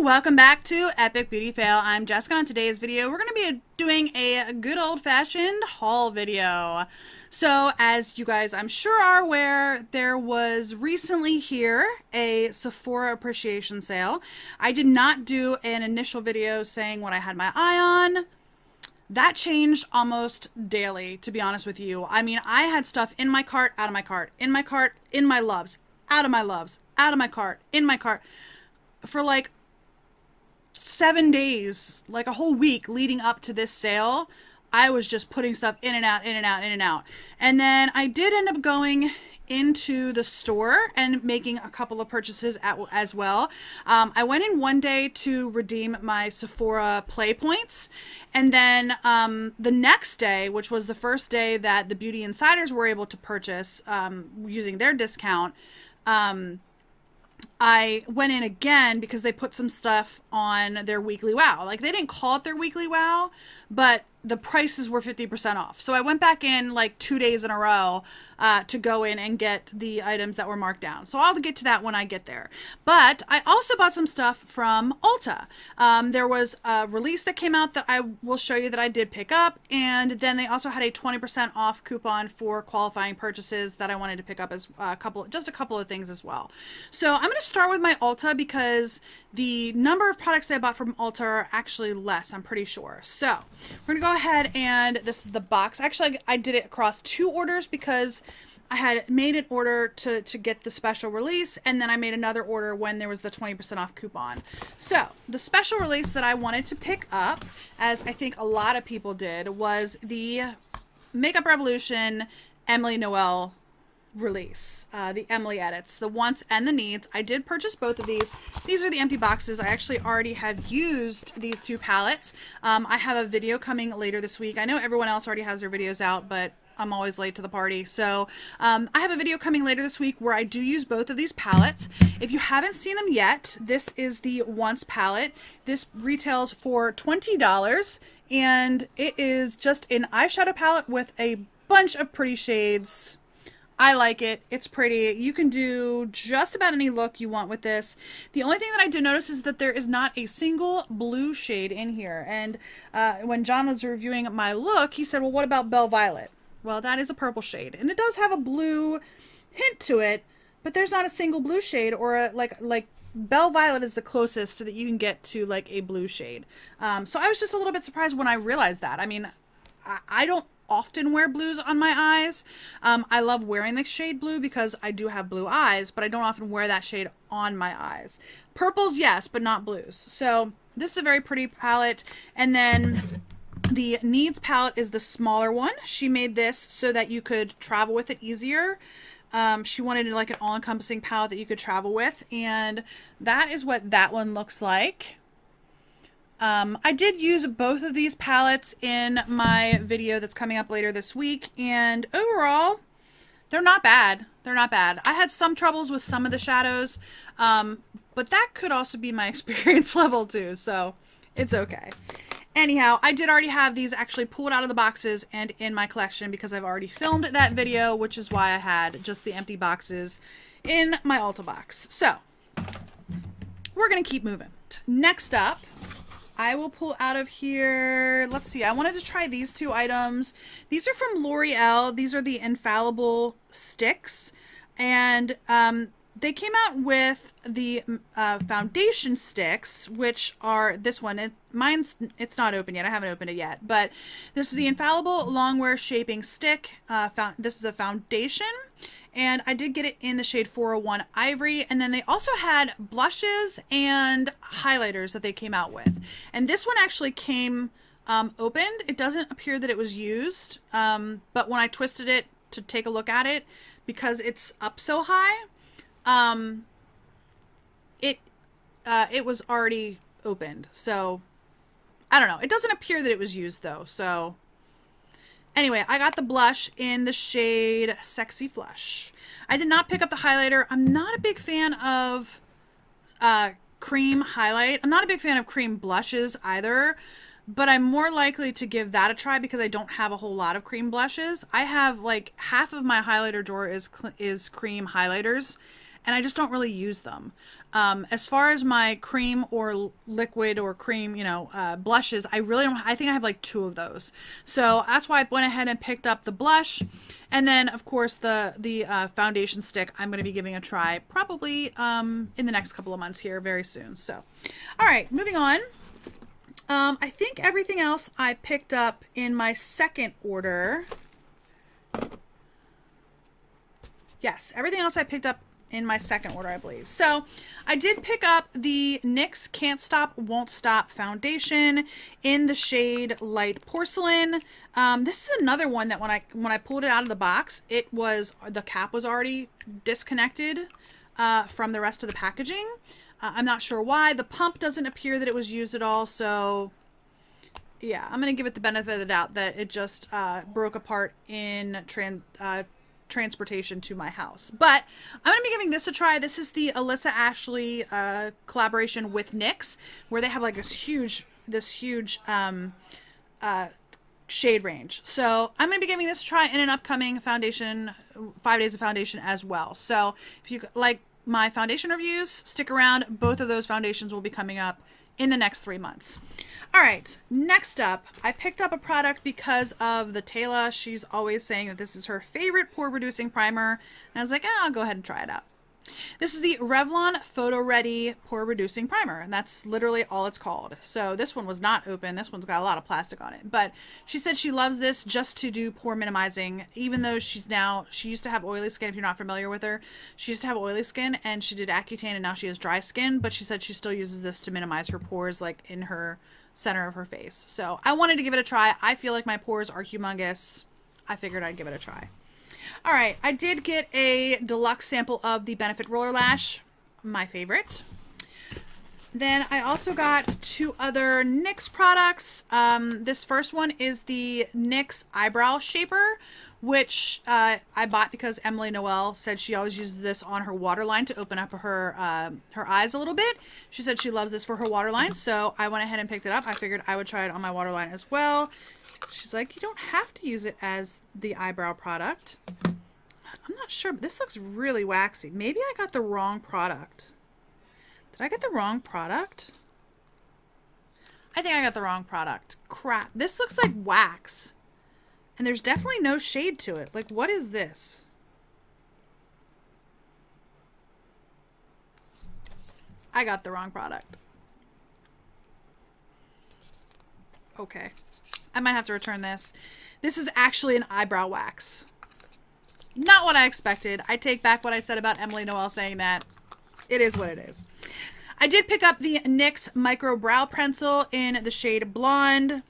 welcome back to Epic Beauty Fail. I'm Jessica. On today's video, we're going to be doing a good old-fashioned haul video. So, as you guys I'm sure are aware, there was recently here a Sephora Appreciation Sale. I did not do an initial video saying what I had my eye on. That changed almost daily, to be honest with you. I mean, I had stuff in my cart, out of my cart, in my cart, in my loves, out of my loves, out of my cart, in my cart, for like 7 days, like a whole week leading up to this sale. I was just putting stuff in and out, in and out, in and out. And then I did end up going into the store and making a couple of purchases as well. I went in one day to redeem my Sephora Play points. And then the next day, which was the first day that the Beauty Insiders were able to purchase using their discount, I went in again because they put some stuff on their weekly wow. Like, they didn't call it their weekly wow, but the prices were 50% off. So I went back in like 2 days in a row to go in and get the items that were marked down. So I'll get to that when I get there. But I also bought some stuff from Ulta. There was a release that came out that I will show you that I did pick up. And then they also had a 20% off coupon for qualifying purchases that I wanted to pick up as just a couple of things as well. So I'm going to start with my Ulta because the number of products that I bought from Ulta are actually less, I'm pretty sure. So we're going to go ahead, and this is the box. Actually, I did it across 2 orders because I had made an order to get the special release, and then I made another order when there was the 20% off coupon. So the special release that I wanted to pick up, as I think a lot of people did, was the Makeup Revolution Emily Noel release, the Emily edits, the wants and the needs. I did purchase both of these. These are the empty boxes. I actually already have used these 2 palettes. I have a video coming later this week. I know everyone else already has their videos out, but I'm always late to the party. So I have a video coming later this week where I do use both of these palettes. If you haven't seen them yet, this is the Once palette. This retails for $20, and it is just an eyeshadow palette with a bunch of pretty shades. I like it. It's pretty. You can do just about any look you want with this. The only thing that I do notice is that there is not a single blue shade in here. And when John was reviewing my look, he said, well, what about Belle Violet? Well, that is a purple shade. And it does have a blue hint to it, but there's not a single blue shade, or a, like Belle Violet is the closest that you can get to like a blue shade. So I was just a little bit surprised when I realized that. I mean, I don't often wear blues on my eyes. I love wearing the shade blue because I do have blue eyes, but I don't often wear that shade on my eyes. Purples, yes, but not blues. So this is a very pretty palette. And then the Needs palette is the smaller one. She made this so that you could travel with it easier. She wanted like an all-encompassing palette that you could travel with, and that is what that one looks like. I did use both of these palettes in my video that's coming up later this week, and overall, they're not bad. They're not bad. I had some troubles with some of the shadows, but that could also be my experience level too, so it's okay. Anyhow, I did already have these actually pulled out of the boxes and in my collection because I've already filmed that video, which is why I had just the empty boxes in my Ulta box. So, we're going to keep moving. Next up, I will pull out of here, let's see, I wanted to try these 2 items. These are from L'Oreal. These are the Infallible Sticks, and they came out with the foundation sticks, which are this one. It's not open yet. I haven't opened it yet, but this is the Infallible Longwear Shaping Stick. This is a foundation, and I did get it in the shade 401 Ivory. And then they also had blushes and highlighters that they came out with. And this one actually came opened. It doesn't appear that it was used, but when I twisted it to take a look at it, because it's up so high, it was already opened. So I don't know. It doesn't appear that it was used though. So anyway, I got the blush in the shade Sexy Flush. I did not pick up the highlighter. I'm not a big fan of cream highlight. I'm not a big fan of cream blushes either, but I'm more likely to give that a try because I don't have a whole lot of cream blushes. I have like half of my highlighter drawer is cream highlighters, and I just don't really use them. As far as my cream or liquid or cream, blushes, I really don't, I think I have like 2 of those. So that's why I went ahead and picked up the blush. And then of course the foundation stick I'm going to be giving a try probably in the next couple of months here very soon. So, all right, moving on. I think everything else I picked up in my second order. Yes, everything else I picked up in my second order, I believe. So I did pick up the NYX Can't Stop Won't Stop foundation in the shade Light Porcelain. This is another one that when I pulled it out of the box, the cap was already disconnected from the rest of the packaging. I'm not sure why. The pump doesn't appear that it was used at all, so yeah, I'm going to give it the benefit of the doubt that it just broke apart in transportation to my house. But I'm going to be giving this a try. This is the Alyssa Ashley collaboration with NYX, where they have like this huge shade range. So I'm going to be giving this a try in an upcoming foundation, 5 days of foundation as well. So if you like my foundation reviews, stick around. Both of those foundations will be coming up in the next 3 months. All right, next up, I picked up a product because of the Taylor. She's always saying that this is her favorite pore reducing primer. And I was like, I'll go ahead and try it out. This is the Revlon Photo Ready Pore Reducing Primer, and that's literally all it's called. So this one was not open. This one's got a lot of plastic on it. But she said she loves this just to do pore minimizing, even though she used to have oily skin. If you're not familiar with her, she used to have oily skin, and she did Accutane, and now she has dry skin. But she said she still uses this to minimize her pores, like in her center of her face. So I wanted to give it a try. I feel like my pores are humongous. I figured I'd give it a try. All right, I did get a deluxe sample of the Benefit Roller Lash, my favorite. Then I also got 2 other NYX products. This first one is the NYX Eyebrow Shaper, which I bought because Emily Noel said she always uses this on her waterline to open up her eyes a little bit. She said she loves this for her waterline, so I went ahead and picked it up. I figured I would try it on my waterline as well. She's like, you don't have to use it as the eyebrow product. I'm not sure, but this looks really waxy. Maybe I got the wrong product. Did I get the wrong product? I think I got the wrong product. Crap. This looks like wax. And there's definitely no shade to it. Like, what is this? I got the wrong product. Okay. I might have to return this. This is actually an eyebrow wax. Not what I expected. I take back what I said about Emily Noel saying that. It is what it is. I did pick up the NYX Micro Brow Pencil in the shade Blonde.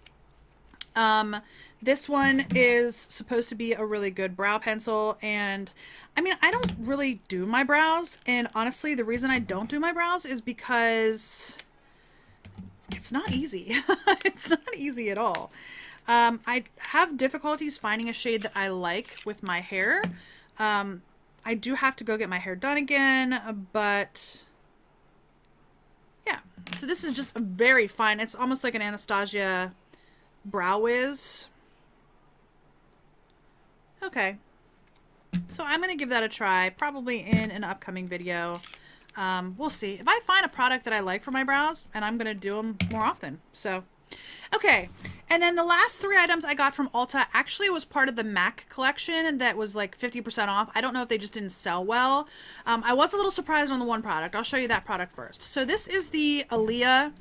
This one is supposed to be a really good brow pencil, and I mean, I don't really do my brows, and honestly, the reason I don't do my brows is because it's not easy. It's not easy at all. I have difficulties finding a shade that I like with my hair. I do have to go get my hair done again, but yeah. So this is just a very fine, it's almost like an Anastasia Brow Wiz. Okay. So I'm going to give that a try, probably in an upcoming video. We'll see. If I find a product that I like for my brows, and I'm going to do them more often. So, okay. And then the last 3 items I got from Ulta actually was part of the MAC collection that was like 50% off. I don't know if they just didn't sell well. I was a little surprised on the one product. I'll show you that product first. So this is the Aaliyah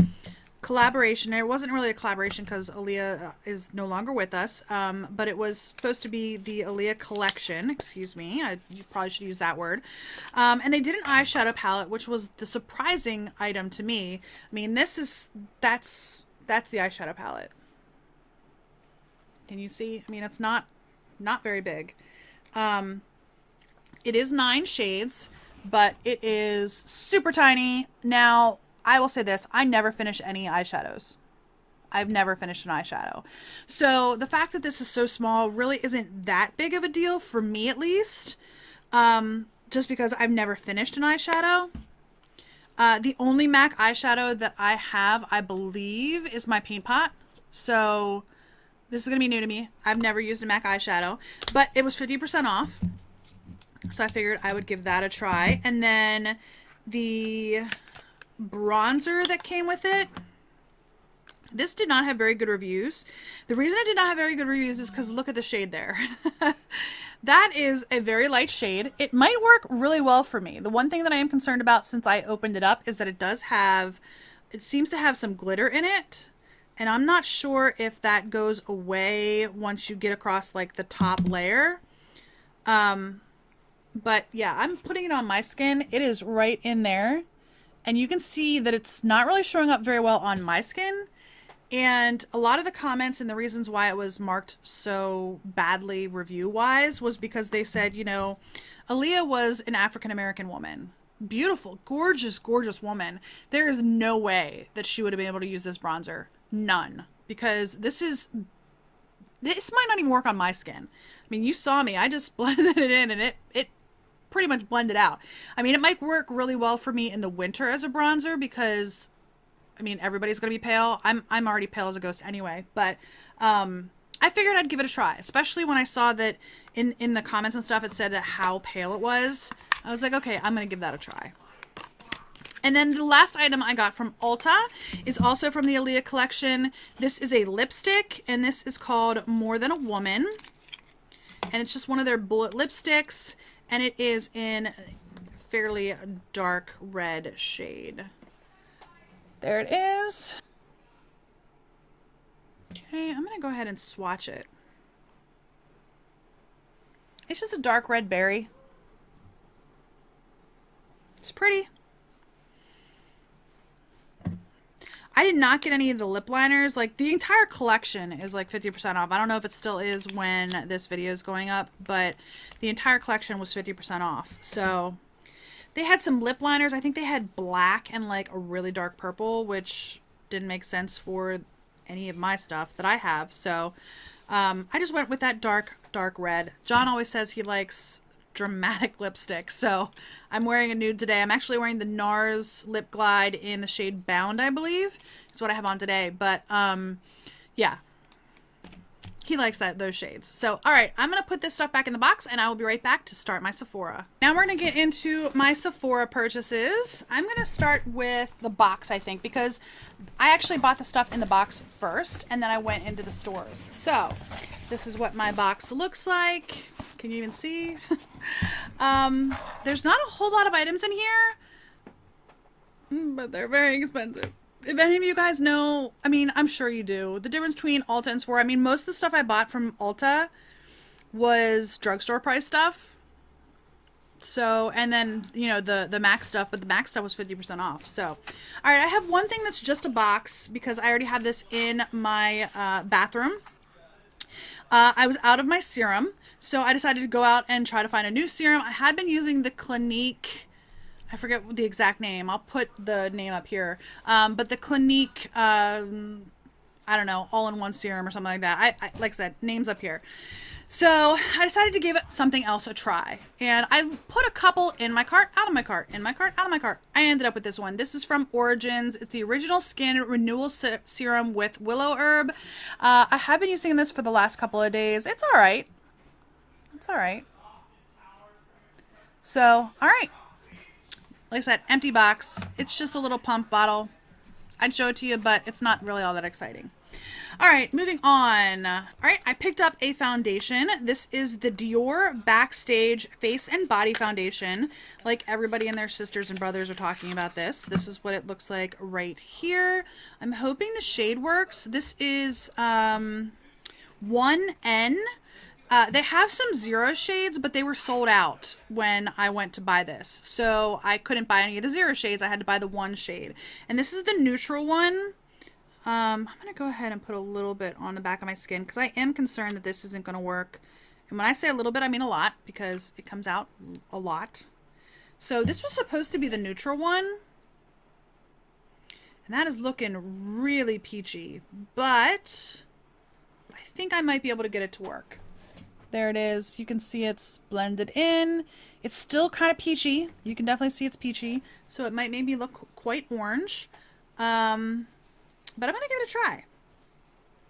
collaboration. It wasn't really a collaboration because Aaliyah is no longer with us, but it was supposed to be the Aaliyah collection. Excuse me, you probably should use that word. And they did an eyeshadow palette, which was the surprising item to me. I mean, that's the eyeshadow palette. Can you see? I mean, it's not very big. It is 9 shades, but it is super tiny. Now, I will say this, I never finish any eyeshadows. I've never finished an eyeshadow. So the fact that this is so small really isn't that big of a deal for me, at least. Just because I've never finished an eyeshadow. The only MAC eyeshadow that I have, I believe, is my Paint Pot. So this is going to be new to me. I've never used a MAC eyeshadow, but it was 50% off. So I figured I would give that a try. And then the bronzer that came with it, this did not have very good reviews. The reason it did not have very good reviews is because look at the shade there. That is a very light shade. It might work really well for me. The one thing that I am concerned about since I opened it up is that it seems to have some glitter in it. And I'm not sure if that goes away once you get across like the top layer. But yeah, I'm putting it on my skin. It is right in there. And you can see that it's not really showing up very well on my skin. And a lot of the comments and the reasons why it was marked so badly review-wise was because they said, you know, Aaliyah was an African-American woman. Beautiful, gorgeous, gorgeous woman. There is no way that she would have been able to use this bronzer. None. Because this might not even work on my skin. I mean, you saw me. I just blended it in and it pretty much blended out. I mean, it might work really well for me in the winter as a bronzer because I mean, everybody's going to be pale. I'm already pale as a ghost anyway, but I figured I'd give it a try, especially when I saw that in the comments and stuff it said that how pale it was. I was like, okay, I'm going to give that a try. And then the last item I got from Ulta is also from the Aaliyah collection. This is a lipstick, and this is called More Than a Woman. And it's just one of their bullet lipsticks, and it is in a fairly dark red shade. There it is. Okay, I'm going to go ahead and swatch it. It's just a dark red berry. It's pretty. I did not get any of the lip liners. Like, the entire collection is like 50% off. I don't know if it still is when this video is going up, but the entire collection was 50% off. So they had some lip liners. I think they had black and like a really dark purple, which didn't make sense for any of my stuff that I have. So I just went with that dark red. John always says he likes dramatic lipstick, so I'm wearing a nude today. I'm actually wearing the NARS Lip Glide in the shade Bound, I believe. Is what I have on today. But yeah. He likes those shades. So, all right, I'm going to put this stuff back in the box and I will be right back to start my Sephora. Now we're going to get into my Sephora purchases. I'm going to start with the box, I think, because I actually bought the stuff in the box first and then I went into the stores. So, this is what my box looks like. Can you even see? There's not a whole lot of items in here, but they're very expensive. If any of you guys know, I mean, I'm sure you do, the difference between Ulta and Sephora. I mean, most of the stuff I bought from Ulta was drugstore price stuff. So, and then, you know, the MAC stuff, but the MAC stuff was 50% off. So, all right, I have one thing that's just a box because I already have this in my bathroom. I was out of my serum, so I decided to go out and try to find a new serum. I had been using the Clinique, I forget the exact name. I'll put the name up here. But the Clinique, I don't know, all-in-one serum or something like that. I like I said, name's up here. So I decided to give it something else a try. And I put a couple in my cart, out of my cart, in my cart, out of my cart. I ended up with this one. This is from Origins. It's the Original Skin Renewal Serum with Willow Herb. I have been using this for the last couple of days. It's all right. It's all right. So, all right. Like I said, empty box. It's just a little pump bottle. I'd show it to you, but it's not really all that exciting. All right, moving on. All right, I picked up a foundation. This is the Dior Backstage Face and Body Foundation. Like everybody and their sisters and brothers are talking about this. This is what it looks like right here. I'm hoping the shade works. This is 1N. They have some zero shades, but they were sold out when I went to buy this. So I couldn't buy any of the zero shades. I had to buy the 1 shade. And this is the neutral one. I'm going to go ahead and put a little bit on the back of my skin because I am concerned that this isn't going to work. And when I say a little bit, I mean a lot because it comes out a lot. So this was supposed to be the neutral one. And that is looking really peachy. But I think I might be able to get it to work. There it is. You can see it's blended in. It's still kind of peachy. You can definitely see it's peachy. So it might maybe look quite orange. But I'm going to give it a try.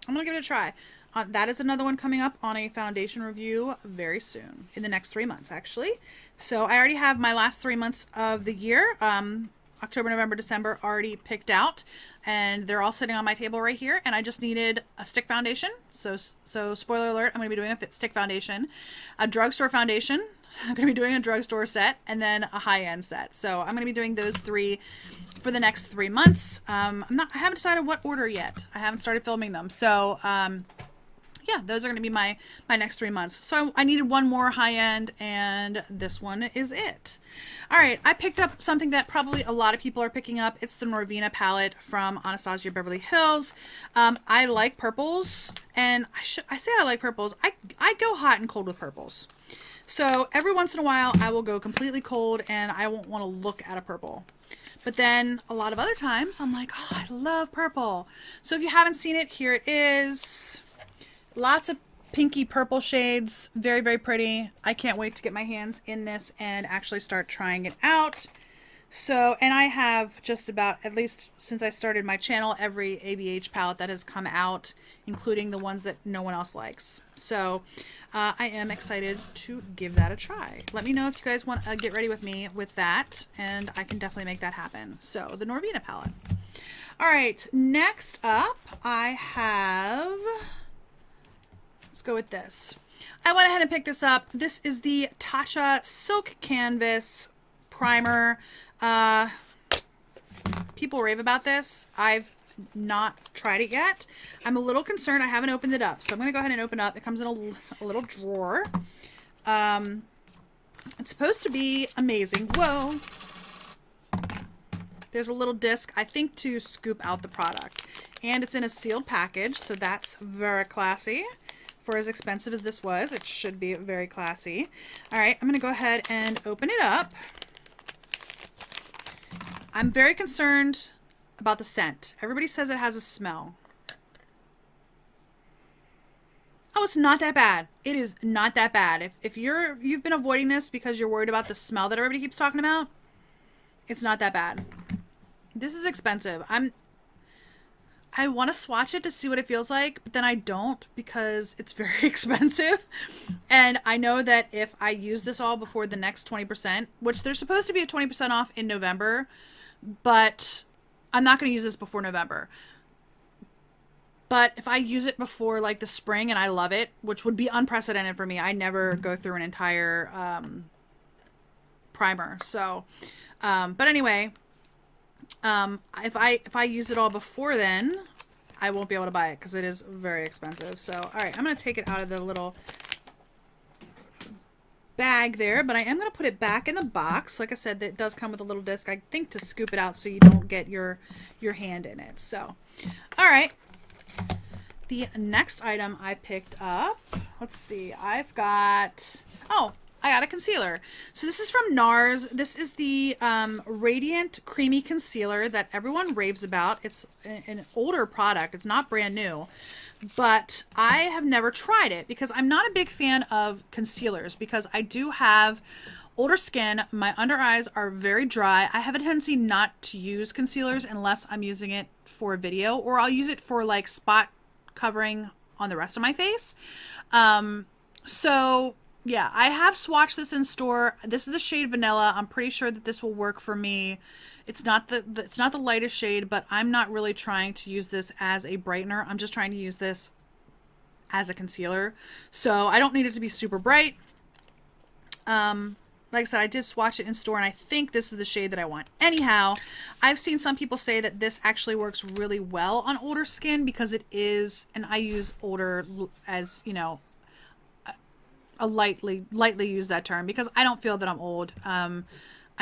I'm going to give it a try. that is another one coming up on a foundation review very soon, in the next 3 months actually. So I already have my last 3 months of the year, October, November, December, already picked out, and they're all sitting on my table right here, and I just needed a stick foundation. So spoiler alert, I'm going to be doing a stick foundation, a drugstore foundation, I'm going to be doing a drugstore set, and then a high-end set. So I'm going to be doing those 3 for the next 3 months. I haven't decided what order yet. I haven't started filming them. So yeah, those are going to be my next 3 months. So I needed one more high-end, and this one is it. All right, I picked up something that probably a lot of people are picking up. It's the Norvina palette from Anastasia Beverly Hills. I like purples, and I say I like purples. I go hot and cold with purples. So every once in a while, I will go completely cold, and I won't want to look at a purple. But then a lot of other times, I'm like, oh, I love purple. So if you haven't seen it, here it is. Lots of pinky purple shades. Very, very pretty. I can't wait to get my hands in this and actually start trying it out. So, and I have just about, at least since I started my channel, every ABH palette that has come out, including the ones that no one else likes. So I am excited to give that a try. Let me know if you guys want to get ready with me with that, and I can definitely make that happen. So the Norvina palette. All right, next up I have, let's go with this. I went ahead and picked this up. This is the Tatcha Silk Canvas Primer. People rave about this. I've not tried it yet. I'm a little concerned. I haven't opened it up, so I'm going to go ahead and open it up. It comes in a little drawer. It's supposed to be amazing. Whoa. There's a little disc, I think, to scoop out the product. And it's in a sealed package, so that's very classy. For as expensive as this was, it should be very classy. All right, I'm going to go ahead and open it up. I'm very concerned about the scent. Everybody says it has a smell. Oh, it's not that bad. It is not that bad. If you've been avoiding this because you're worried about the smell that everybody keeps talking about, it's not that bad. This is expensive. I want to swatch it to see what it feels like, but then I don't because it's very expensive. And I know that if I use this all before the next 20%, which there's supposed to be a 20% off in November, but I'm not going to use this before November. But if I use it before like the spring and I love it, which would be unprecedented for me, I never go through an entire primer. So, but anyway, if I use it all before then, I won't be able to buy it because it is very expensive. So, all right, I'm going to take it out of the little bag there, but I am going to put it back in the box. Like I said, it does come with a little disc, I think, to scoop it out so you don't get your hand in it. So, all right. The next item I picked up, let's see, I got a concealer. So this is from NARS. This is the Radiant Creamy Concealer that everyone raves about. It's an older product. It's not brand new, but I have never tried it because I'm not a big fan of concealers because I do have older skin. My under eyes are very dry. I have a tendency not to use concealers unless I'm using it for a video, or I'll use it for like spot covering on the rest of my face. So yeah, I have swatched this in store. This is the shade Vanilla. I'm pretty sure that this will work for me. It's not the lightest shade, but I'm not really trying to use this as a brightener. I'm just trying to use this as a concealer. So I don't need it to be super bright. Like I said, I did swatch it in store, and I think this is the shade that I want. Anyhow, I've seen some people say that this actually works really well on older skin because it is, and I use older as, you know, a lightly use that term because I don't feel that I'm old.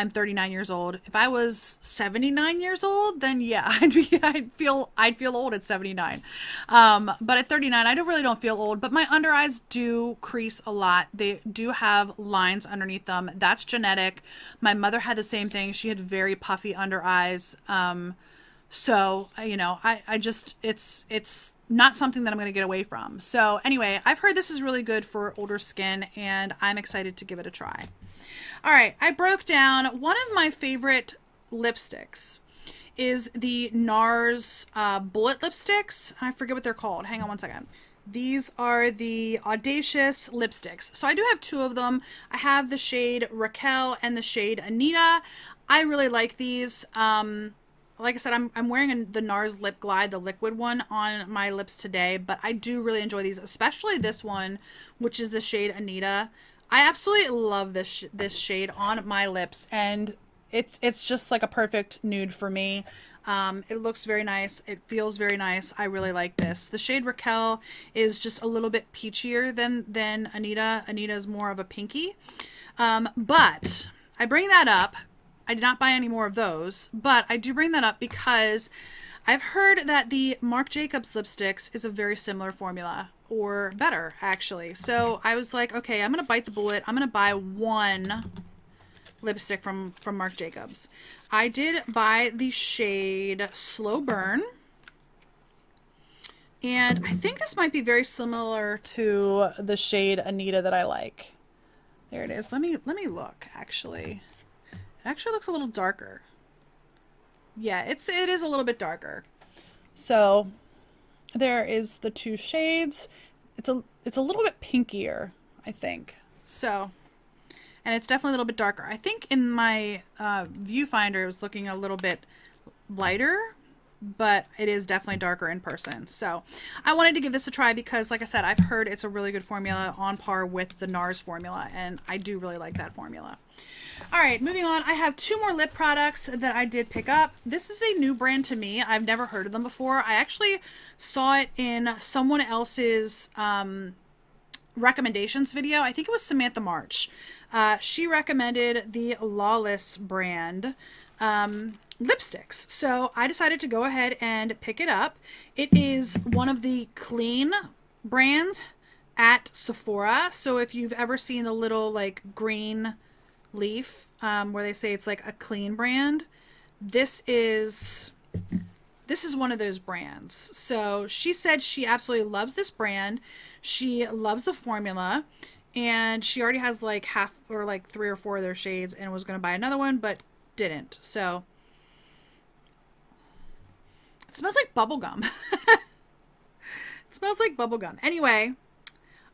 I'm 39 years old. If I was 79 years old, then yeah, I'd feel old at 79. But at 39, I really don't feel old, but my under eyes do crease a lot. They do have lines underneath them. That's genetic. My mother had the same thing. She had very puffy under eyes. So, you know, I just, it's not something that I'm going to get away from. So anyway, I've heard this is really good for older skin, and I'm excited to give it a try. All right, I broke down one of my favorite lipsticks is the NARS bullet lipsticks. I forget what they're called. Hang on one second. These are the Audacious lipsticks. So I do have two of them. I have the shade Raquel and the shade Anita. I really like these. Like I said, I'm wearing the NARS Lip Glide, the liquid one, on my lips today, but I do really enjoy these, especially this one, which is the shade Anita. I absolutely love this shade on my lips, and it's just like a perfect nude for me. It looks very nice. It feels very nice. I really like this. The shade Raquel is just a little bit peachier than Anita. Anita is more of a pinky. But I bring that up. I did not buy any more of those, but I do bring that up because I've heard that the Marc Jacobs lipsticks is a very similar formula, or better, actually. So I was like, okay, I'm going to bite the bullet. I'm going to buy one lipstick from Marc Jacobs. I did buy the shade Slow Burn, and I think this might be very similar to the shade Anita that I like. There it is. Let me look. Actually, it actually looks a little darker. Yeah, it is a little bit darker. So there is the two shades. It's a little bit pinkier, I think. So. And it's definitely a little bit darker. I think in my viewfinder it was looking a little bit lighter, but it is definitely darker in person. So I wanted to give this a try because, like I said, I've heard it's a really good formula on par with the NARS formula, and I do really like that formula. All right, moving on. I have two more lip products that I did pick up. This is a new brand to me. I've never heard of them before. I actually saw it in someone else's recommendations video. I think it was Samantha March. She recommended the Lawless brand lipsticks. So I decided to go ahead and pick it up. It is one of the clean brands at Sephora. So if you've ever seen the little like green leaf where they say it's like a clean brand, this is one of those brands. So she said she absolutely loves this brand. She loves the formula, and she already has like half or like 3 or 4 of their shades and was going to buy another one, but didn't. So it smells like bubblegum. It smells like bubblegum. Anyway,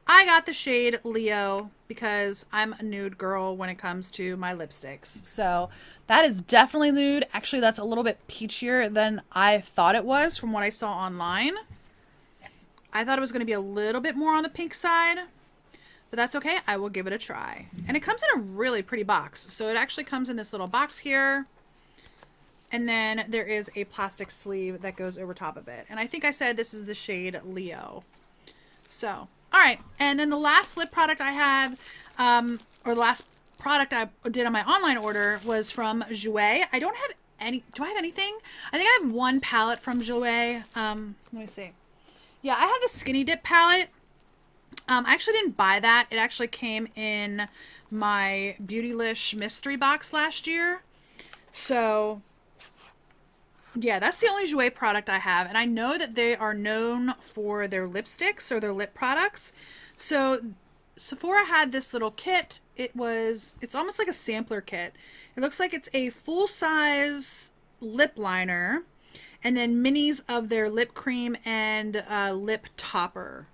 I got the shade Leo because I'm a nude girl when it comes to my lipsticks. So that is definitely nude. Actually, that's a little bit peachier than I thought it was from what I saw online. I thought it was going to be a little bit more on the pink side, but that's okay. I will give it a try. And it comes in a really pretty box. So it actually comes in this little box here. And then there is a plastic sleeve that goes over top of it. And I think I said this is the shade Leo. So, all right. And then the last lip product I have, or the last product I did on my online order was from Jouer. I don't have any, do I have anything? I think I have one palette from Jouer. Let me see. Yeah, I have the Skinny Dip palette. I actually didn't buy that. It actually came in my Beautylish mystery box last year. So yeah, that's the only Jouer product I have. And I know that they are known for their lipsticks or their lip products. So Sephora had this little kit. It's almost like a sampler kit. It looks like it's a full-size lip liner and then minis of their lip cream and lip topper.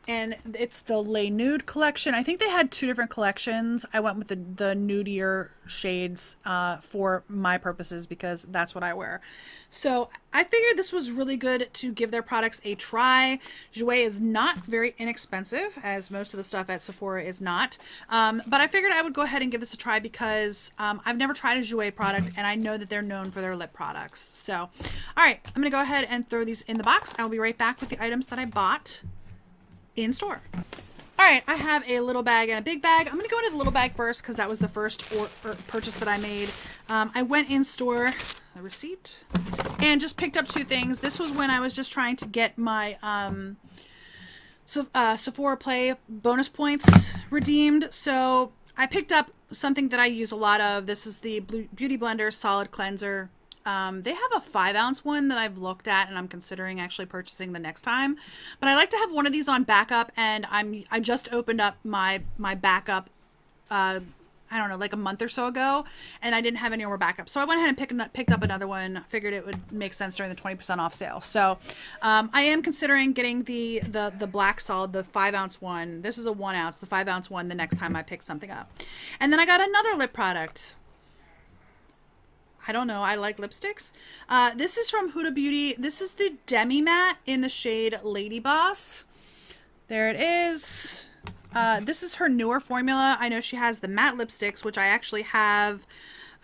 And it's the Les Nude collection. I think they had 2 different collections. I went with the nudier shades for my purposes because that's what I wear. So I figured this was really good to give their products a try. Jouer is not very inexpensive, as most of the stuff at Sephora is not. But I figured I would go ahead and give this a try because I've never tried a Jouer product, and I know that they're known for their lip products. So, all right, I'm going to go ahead and throw these in the box. I will be right back with the items that I bought in store. All right, I have a little bag and a big bag. I'm going to go into the little bag first because that was the first purchase that I made. I went in store, the receipt, and just picked up 2 things. This was when I was just trying to get my Sephora Play bonus points redeemed. So I picked up something that I use a lot of. This is the Beauty Blender Solid Cleanser. They have a 5-ounce one that I've looked at and I'm considering actually purchasing the next time, but I like to have one of these on backup, and I just opened up my backup I don't know, like a month or so ago, and I didn't have any more backup. So I went ahead and picked up another one. Figured it would make sense during the 20% off sale. So I am considering getting the black solid, the 5-ounce one. This is a 1 ounce, the 5-ounce one the next time I pick something up. And then I got another lip product. I don't know. I like lipsticks. This is from Huda Beauty. This is the Demi Matte in the shade Lady Boss. There it is. This is her newer formula. I know she has the matte lipsticks, which I actually have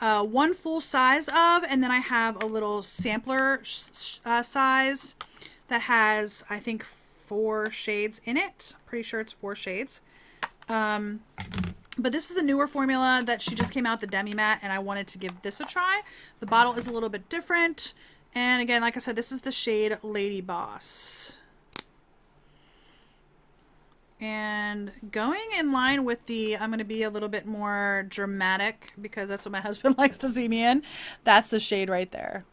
one full size of, and then I have a little sampler size that has, I think, 4 shades in it. Pretty sure it's 4 shades. But this is the newer formula that she just came out, the Demi Matte, and I wanted to give this a try. The bottle is a little bit different. And again, like I said, this is the shade Lady Boss. And going in line with the, I'm going to be a little bit more dramatic because that's what my husband likes to see me in. That's the shade right there.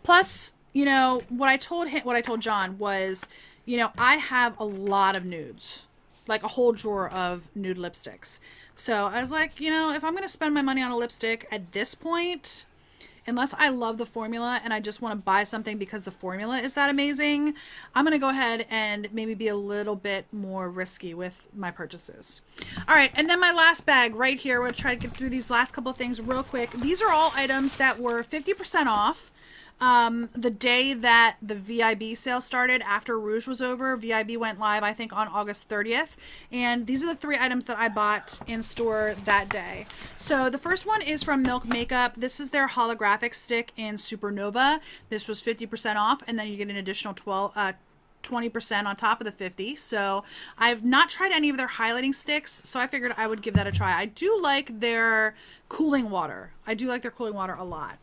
Plus, you know, what I told John was, you know, I have a lot of nudes. Like a whole drawer of nude lipsticks. So I was like, you know, if I'm going to spend my money on a lipstick at this point, unless I love the formula and I just want to buy something because the formula is that amazing, I'm going to go ahead and maybe be a little bit more risky with my purchases. All right. And then my last bag right here. We're going to try to get through these last couple of things real quick. These are all items that were 50% off. The day that the VIB sale started after Rouge was over. VIB went live, I think, on August 30th. And these are the 3 items that I bought in store that day. So the first one is from Milk Makeup. This is their holographic stick in Supernova. This was 50% off, and then you get an additional 20% on top of the 50. So I've not tried any of their highlighting sticks, so I figured I would give that a try. I do like their cooling water. I do like their cooling water a lot.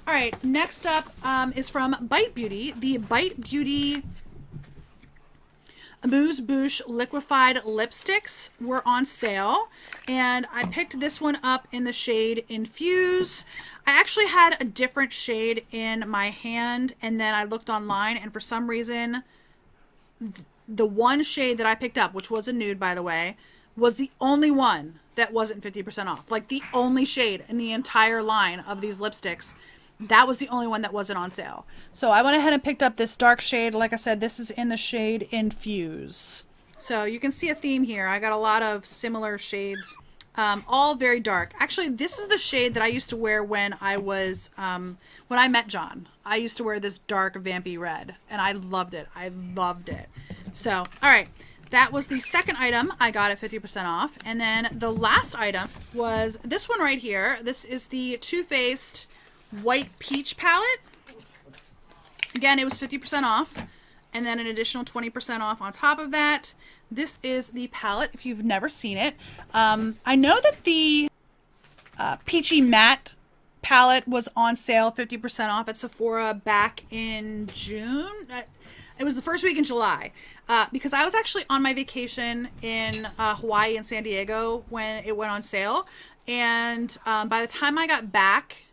All right, next up is from Bite Beauty. The Bite Beauty Amuse Bouche liquefied lipsticks were on sale, and I picked this one up in the shade Infuse. I actually had a different shade in my hand, and then I looked online, and for some reason the one shade that I picked up, which was a nude, by the way, was the only one that wasn't 50% off. Like the only shade in the entire line of these lipsticks, that was the only one that wasn't on sale. So I went ahead and picked up this dark shade. Like I said, this is in the shade Infuse. So you can see a theme here. I got a lot of similar shades, all very dark. Actually, this is the shade that I used to wear when I was, when I met John. I used to wear this dark vampy red, and I loved it. I loved it. So, all right. That was the second item I got at 50% off. And then the last item was this one right here. This is the Too Faced White Peach palette. Again, it was 50% off. And then an additional 20% off on top of that. This is the palette, if you've never seen it. I know that the Peachy Matte palette was on sale 50% off at Sephora back in June. It was the first week in July, because I was actually on my vacation in Hawaii and San Diego when it went on sale. And by the time I got back,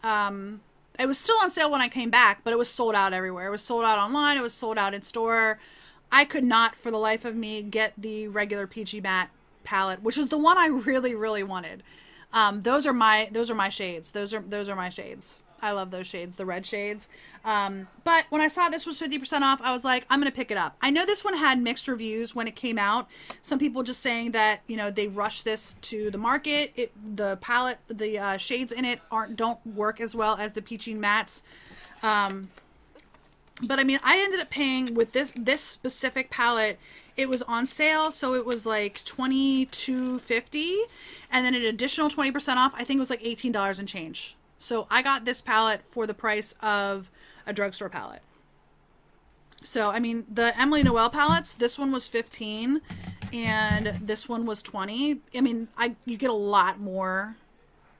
it was still on sale when I came back, but it was sold out everywhere. It was sold out online. It was sold out in store. I could not, for the life of me, get the regular Peachy Matte palette, which is the one I really, really wanted. Those are my shades. Those are my shades. I love those shades, the red shades. But when I saw this was 50% off, I was like, I'm going to pick it up. I know this one had mixed reviews when it came out. Some people just saying that, you know, they rushed this to the market. The palette, the shades in it don't work as well as the Peachy Mattes. But I mean, I ended up paying with this specific palette. It was on sale, so it was like $22.50, and then an additional 20% off. I think it was like $18 and change. So I got this palette for the price of a drugstore palette. So, I mean, the Emily Noel palettes, this one was $15 and this one was $20. I mean, you get a lot more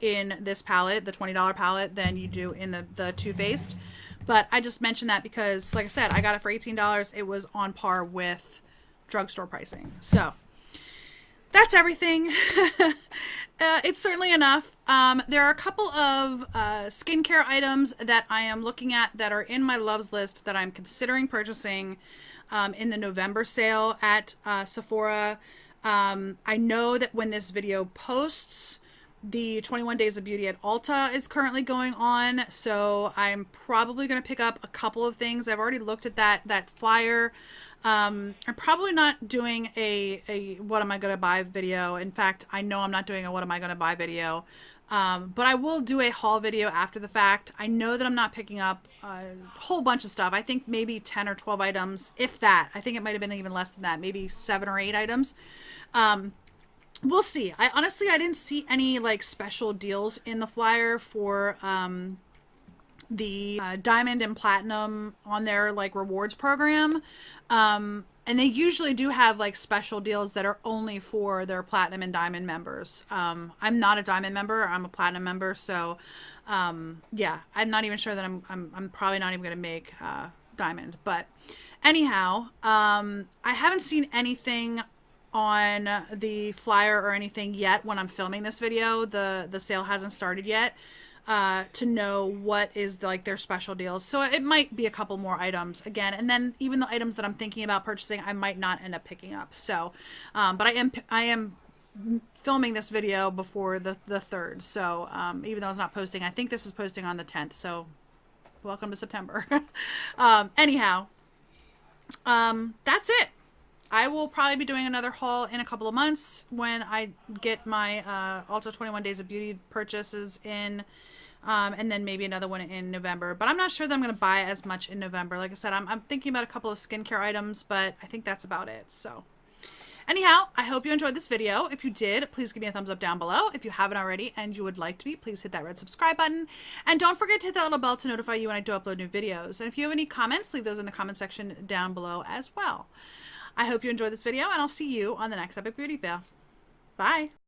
in this palette, the $20 palette, than you do in the Too Faced. But I just mentioned that because, like I said, I got it for $18. It was on par with drugstore pricing. So that's everything. It's certainly enough. There are a couple of skincare items that I am looking at that are in my loves list that I'm considering purchasing in the November sale at Sephora. I know that when this video posts, the 21 Days of Beauty at Ulta is currently going on, so I'm probably going to pick up a couple of things. I've already looked at that flyer. I'm probably not doing a what am I going to buy video. In fact, I know I'm not doing a what am I going to buy video. But I will do a haul video after the fact. I know that I'm not picking up a whole bunch of stuff. I think maybe 10 or 12 items, if that. I think it might have been even less than that, maybe 7 or 8 items. We'll see. I didn't see any like special deals in the flyer for the diamond and platinum on their like rewards program. And they usually do have like special deals that are only for their platinum and diamond members. I'm not a diamond member. I'm a platinum member. So, yeah, I'm not even sure that I'm probably not even going to make, diamond, but anyhow, I haven't seen anything on the flyer or anything yet when I'm filming this video. The sale hasn't started yet. To know what is like their special deals. So it might be a couple more items again. And then even the items that I'm thinking about purchasing, I might not end up picking up. So, but I am filming this video before the 3rd. So, even though it's not posting, I think this is posting on the 10th. So welcome to September. Anyhow, that's it. I will probably be doing another haul in a couple of months when I get my Ulta 21 Days of Beauty purchases in, and then maybe another one in November. But I'm not sure that I'm going to buy as much in November. Like I said, I'm thinking about a couple of skincare items, but I think that's about it. So anyhow, I hope you enjoyed this video. If you did, please give me a thumbs up down below. If you haven't already and you would like to be, please hit that red subscribe button. And don't forget to hit that little bell to notify you when I do upload new videos. And if you have any comments, leave those in the comment section down below as well. I hope you enjoyed this video, and I'll see you on the next Epic Beauty Fail. Bye!